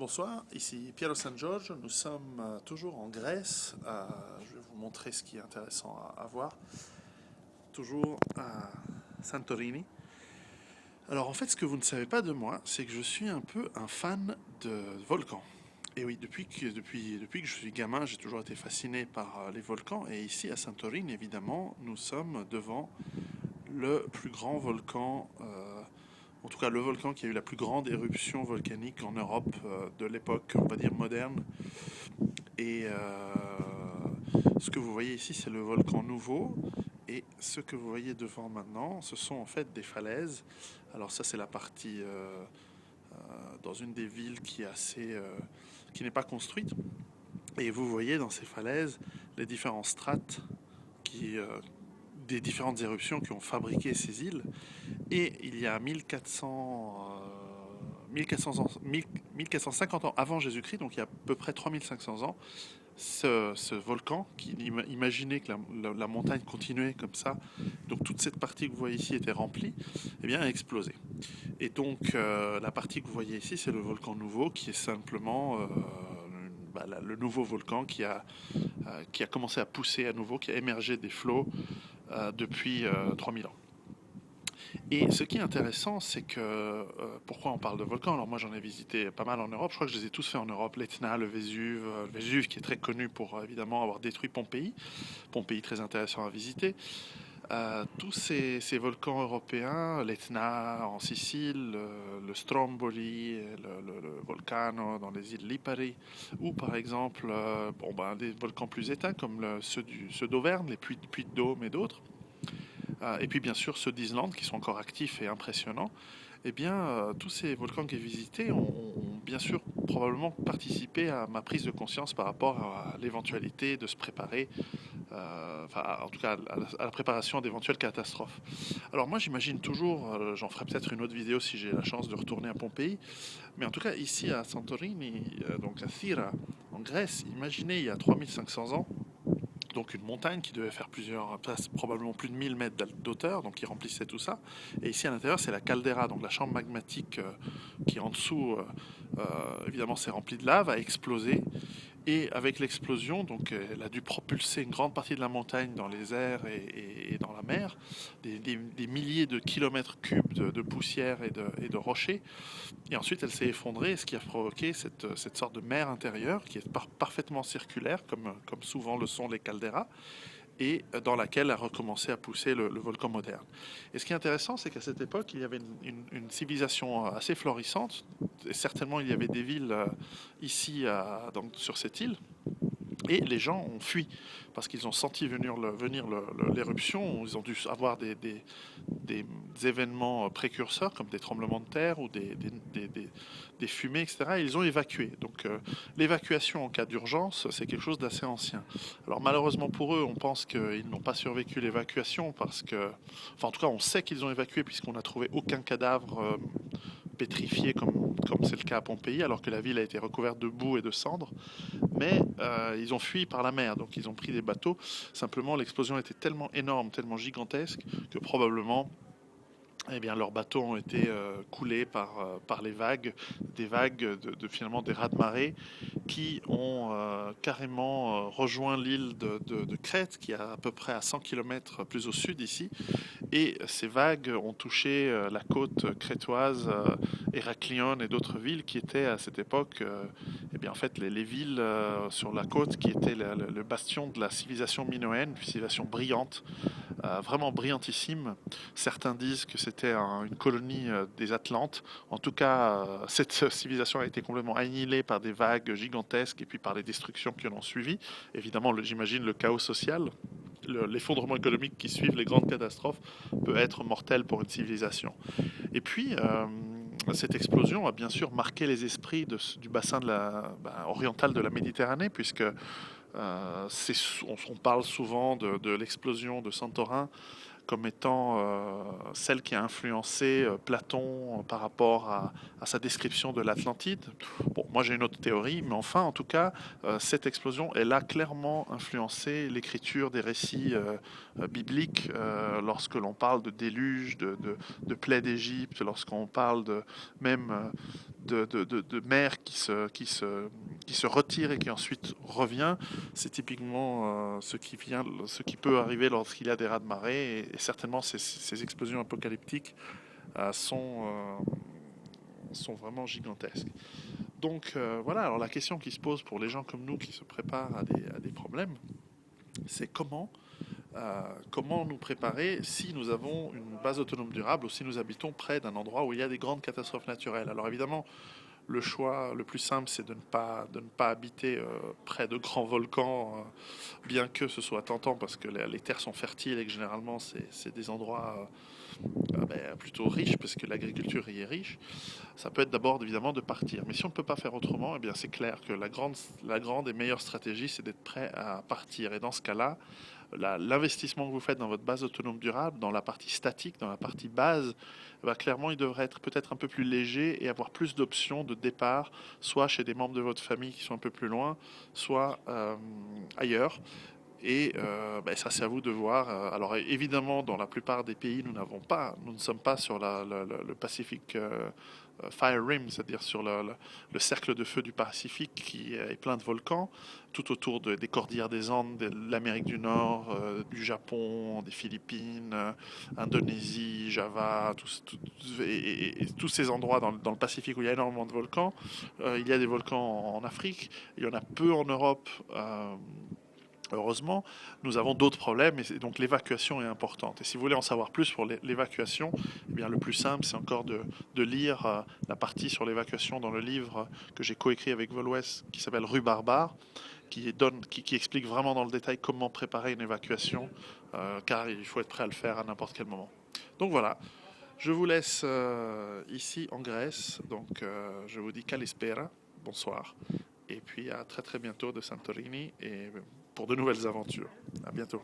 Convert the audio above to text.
Bonsoir, ici Piero San Giorgio. Nous sommes toujours en Grèce. Je vais vous montrer ce qui est intéressant à voir. Toujours à Santorini. Alors en fait, ce que vous ne savez pas de moi, c'est que je suis un peu un fan de volcans. Et oui, depuis que je suis gamin, j'ai toujours été fasciné par les volcans. Et ici à Santorini, évidemment, nous sommes devant le plus grand volcan, en tout cas le volcan qui a eu la plus grande éruption volcanique en Europe de l'époque, on va dire moderne. Et ce que vous voyez ici, c'est le volcan nouveau. Et ce que vous voyez devant maintenant, ce sont en fait des falaises. Alors ça, c'est la partie dans une des villes qui est assez, qui n'est pas construite. Et vous voyez dans ces falaises les différents strates qui, des différentes éruptions qui ont fabriqué ces îles. Et il y a 1450 ans avant Jésus-Christ, donc il y a à peu près 3500 ans, ce volcan, imaginez que la montagne continuait comme ça, donc toute cette partie que vous voyez ici était remplie, eh bien, a explosé. Et donc la partie que vous voyez ici, c'est le volcan nouveau, qui est simplement le nouveau volcan qui a commencé à pousser à nouveau, qui a émergé des flots depuis 3000 ans. Et ce qui est intéressant, c'est que pourquoi on parle de volcans? Alors moi j'en ai visité pas mal en Europe, je crois que je les ai tous fait en Europe, l'Etna, le Vésuve qui est très connu pour évidemment avoir détruit Pompéi, Pompéi très intéressant à visiter. Tous ces volcans européens, l'Etna en Sicile, le Stromboli, le Volcano dans les îles Lipari, ou par exemple des volcans plus éteints comme ceux d'Auvergne, les puits de Dôme et d'autres. Et puis bien sûr ceux d'Islande qui sont encore actifs et impressionnants, eh bien tous ces volcans que j'ai visités ont bien sûr probablement participé à ma prise de conscience par rapport à l'éventualité de se préparer, en tout cas à la préparation d'éventuelles catastrophes. Alors moi j'imagine toujours, j'en ferai peut-être une autre vidéo si j'ai la chance de retourner à Pompéi, mais en tout cas ici à Santorini, donc à Thira, en Grèce, imaginez il y a 3500 ans, donc une montagne qui devait faire probablement plus de 1000 mètres d'auteur, donc qui remplissait tout ça. Et ici à l'intérieur, c'est la caldeira, donc la chambre magmatique qui en dessous, évidemment, c'est rempli de lave, a explosé. Et avec l'explosion, donc, elle a dû propulser une grande partie de la montagne dans les airs et dans la mer, des milliers de kilomètres cubes de poussière et de rochers. Et ensuite, elle s'est effondrée, ce qui a provoqué cette sorte de mer intérieure qui est parfaitement circulaire, comme souvent le sont les calderas, et dans laquelle a recommencé à pousser le volcan moderne. Et ce qui est intéressant, c'est qu'à cette époque, il y avait une civilisation assez florissante, et certainement il y avait des villes ici, sur cette île, et les gens ont fui parce qu'ils ont senti venir l'éruption. Ils ont dû avoir des événements précurseurs comme des tremblements de terre ou des fumées, etc. Et ils ont évacué. Donc l'évacuation en cas d'urgence, c'est quelque chose d'assez ancien. Alors malheureusement pour eux, on pense qu'ils n'ont pas survécu l'évacuation parce que, enfin en tout cas, on sait qu'ils ont évacué puisqu'on n'a trouvé aucun cadavre pétrifié comme c'est le cas à Pompéi, alors que la ville a été recouverte de boue et de cendres. Mais ils ont fui par la mer, donc ils ont pris des bateaux. Simplement, l'explosion était tellement énorme, tellement gigantesque, que probablement eh bien, leurs bateaux ont été coulés par les vagues, des vagues finalement des raz-de-marée qui ont carrément rejoint l'île de Crète, qui est à peu près à 100 km plus au sud ici. Et ces vagues ont touché la côte crétoise, Héraclion et d'autres villes qui étaient à cette époque, eh bien, en fait, les villes sur la côte qui étaient le bastion de la civilisation minoenne, une civilisation brillante, vraiment brillantissime. Certains disent que c'était une colonie des Atlantes. En tout cas, cette civilisation a été complètement annihilée par des vagues gigantesques et puis par les destructions qui en ont suivi. Évidemment, j'imagine le chaos social, l'effondrement économique qui suivent les grandes catastrophes peut être mortel pour une civilisation. Et puis, cette explosion a bien sûr marqué les esprits du bassin oriental de la Méditerranée, puisque on parle souvent de l'explosion de Santorin comme étant celle qui a influencé Platon par rapport à sa description de l'Atlantide. Bon, moi j'ai une autre théorie, mais enfin, en tout cas, cette explosion, elle a clairement influencé l'écriture des récits bibliques lorsque l'on parle de déluge, de plaie d'Égypte, lorsqu'on parle même de mer qui se retire et qui ensuite revient, c'est typiquement ce qui peut arriver lorsqu'il y a des raz-de-marée. Et certainement, ces explosions apocalyptiques sont vraiment gigantesques. Donc voilà, alors la question qui se pose pour les gens comme nous qui se préparent à des problèmes, c'est comment nous préparer si nous avons une base autonome durable ou si nous habitons près d'un endroit où il y a des grandes catastrophes naturelles. Alors évidemment, le choix le plus simple, c'est de ne pas habiter près de grands volcans, bien que ce soit tentant parce que les terres sont fertiles et que généralement c'est des endroits plutôt riches parce que l'agriculture y est riche. Ça peut être d'abord évidemment de partir. Mais si on ne peut pas faire autrement, eh bien c'est clair que la grande et meilleure stratégie, c'est d'être prêt à partir. Et dans ce cas-là, l'investissement que vous faites dans votre base autonome durable, dans la partie statique, dans la partie base, clairement, il devrait être peut-être un peu plus léger et avoir plus d'options de départ, soit chez des membres de votre famille qui sont un peu plus loin, soit ailleurs. Et ça, c'est à vous de voir. Alors évidemment, dans la plupart des pays, nous ne sommes pas sur le Pacific Fire Rim, c'est-à-dire sur le cercle de feu du Pacifique qui est plein de volcans, tout autour des cordillères des Andes, de l'Amérique du Nord, du Japon, des Philippines, Indonésie, Java, et tous ces endroits dans le Pacifique où il y a énormément de volcans. Il y a des volcans en Afrique, il y en a peu en Europe. Heureusement, nous avons d'autres problèmes et donc l'évacuation est importante. Et si vous voulez en savoir plus pour l'évacuation, eh bien le plus simple, c'est encore de lire la partie sur l'évacuation dans le livre que j'ai coécrit avec Volwes qui s'appelle Rue Barbare, qui explique vraiment dans le détail comment préparer une évacuation, car il faut être prêt à le faire à n'importe quel moment. Donc voilà, je vous laisse ici en Grèce, donc je vous dis Kalispera, bonsoir. Et puis à très très bientôt de Santorini et pour de nouvelles aventures. À bientôt.